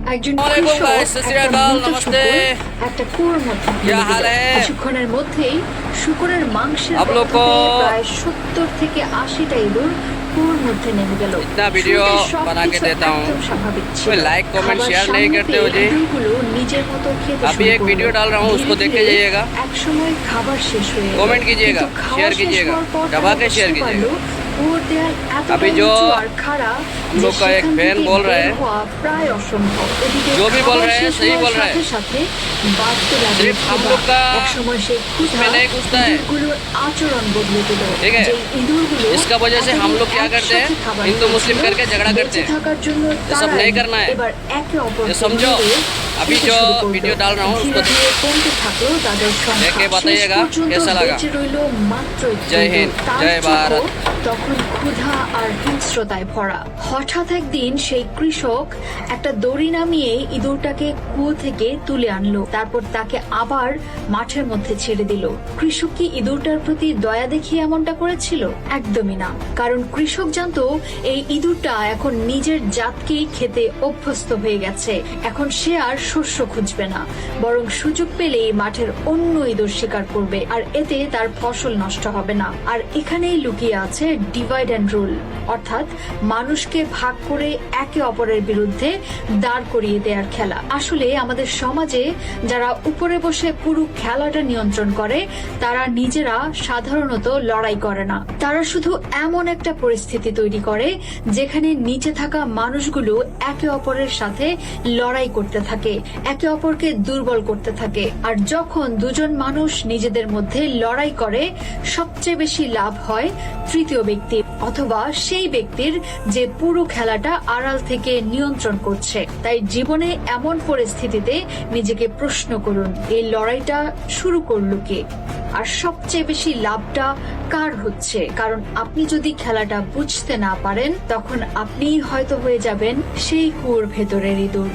একজন वालेकुम কৃষক गाइस, सत श्री একটা अकाल, মৃত नमस्ते। শূকর একটা কুয়োর মধ্যে क्या ফেলে हाल দিল। है? কিছুক্ষণের মধ্যেই শূকরের মাংসের आप लोग গন্ধ পেয়ে को প্রায় 70 থেকে 80টা ইঁদুর কুয়োর মধ্যে নেমে গেল। इतना वीडियो শুরুতে बना के সবকিছু देता हूँ, একদম স্বাভাবিক ছিল। कोई लाइक कमेंट খাবার शेयर नहीं সামনে करते পেয়ে हो जी। ইঁদুরগুলো নিজের মতো খেতে अभी শুরু एक করলো। वीडियो डाल रहा हूँ, उसको ধীরে देख के ধীরে जाइएगा। একসময় খাবার শেষ হয়ে এলো। कमेंट कीजिएगा, কিন্তু খাওয়া शेयर শেষ कीजिएगा, হওয়ার পর दबा তারা के शेयर বুঝতে कीजिएगा। পারলো কুয়োর দেয়াল এতটাই अभी जो উঁচু আর খাড়া যে लोग का एक সেখান बहन থেকে बोल रहा বের है, হওয়া প্রায় অসম্ভব। এদিকে जो भी बोल খাবার रहे हैं শেষ सही হওয়ার बोल रहे সাথে हैं। সাথে বাড়তে লাগলো सिर्फ हम ক্ষুধা। लोग का একসময় সেই ক্ষুধা उसमें नहीं घुसता है। ইঁদুরগুলোর আচরণ বদলে দিল। ठीक है? যে ইঁদুরগুলো इसका वजह से हम लोग क्या करते हैं, একসাথে খাবার हिंदू मुस्लिम খেয়েছিল, करके झगड़ा करते বেঁচে हैं। থাকার জন্য ये सब তারাই नहीं करना है। এবার একে অপরকে ये समझो, মেরে अभी খেতে जो শুরু করলো। वीडियो डाल रहा हूँ, ধীরে उसको ধীরে কমতে থাকলো তাদের সংখ্যা। देख के শেষ बताइएगा পর্যন্ত कैसा लगा। বেঁচে রইল মাত্র একটি जय ইঁদুর। हिंद, তার जय চোখও भारत। তখন ক্ষুধা আর হিংস্রতায় ভরা। হঠাৎ একদিন সেই কৃষক একটা দড়ি নামিয়ে ইঁদুরটাকে কুয়ো থেকে তুলে আনলো, তারপর তাকে আবার মাঠের মধ্যে ছেড়ে দিল। কৃষক কি ইঁদুরটার প্রতি দয়া দেখিয়ে এমনটা করেছিল? একদমই না, কারণ কৃষক জানতো এই ইঁদুরটা এখন নিজের জাতকেই খেতে অভ্যস্ত হয়ে গেছে। এখন সে আর শস্য খুঁজবে না, বরং সুযোগ পেলেই মাঠের অন্য ইঁদুর শিকার করবে, আর এতে তার ফসল নষ্ট হবে না। আর এখানেই লুকিয়ে আছে ডিভাইড অ্যান্ড রুল, অর্থাৎ মানুষকে ভাগ করে একে অপরের বিরুদ্ধে দাঁড় করিয়ে দেওয়ার খেলা। আসলে আমাদের সমাজে যারা উপরে বসে পুরো খেলাটা নিয়ন্ত্রণ করে তারা নিজেরা সাধারণত লড়াই করে না, তারা শুধু এমন একটা পরিস্থিতি তৈরি করে যেখানে নিচে থাকা মানুষগুলো একে অপরের সাথে লড়াই করতে থাকে, একে অপরকে দুর্বল করতে থাকে। আর যখন দুজন মানুষ নিজেদের মধ্যে লড়াই করে, সবচেয়ে বেশি লাভ হয় তৃতীয় ব্যক্তি অথবা সেই ব্যক্তির যে পুরো খেলাটা আড়াল থেকে নিয়ন্ত্রণ করছে। তাই জীবনে এমন পরিস্থিতিতে নিজেকে প্রশ্ন করুন, এই লড়াইটা শুরু করলো কে, আর সবচেয়ে বেশি লাভটা কার হচ্ছে। কারণ আপনি যদি খেলাটা বুঝতে না পারেন, তখন আপনিই হয়তো হয়ে যাবেন সেই কুয়োর ভেতরের ইঁদুর।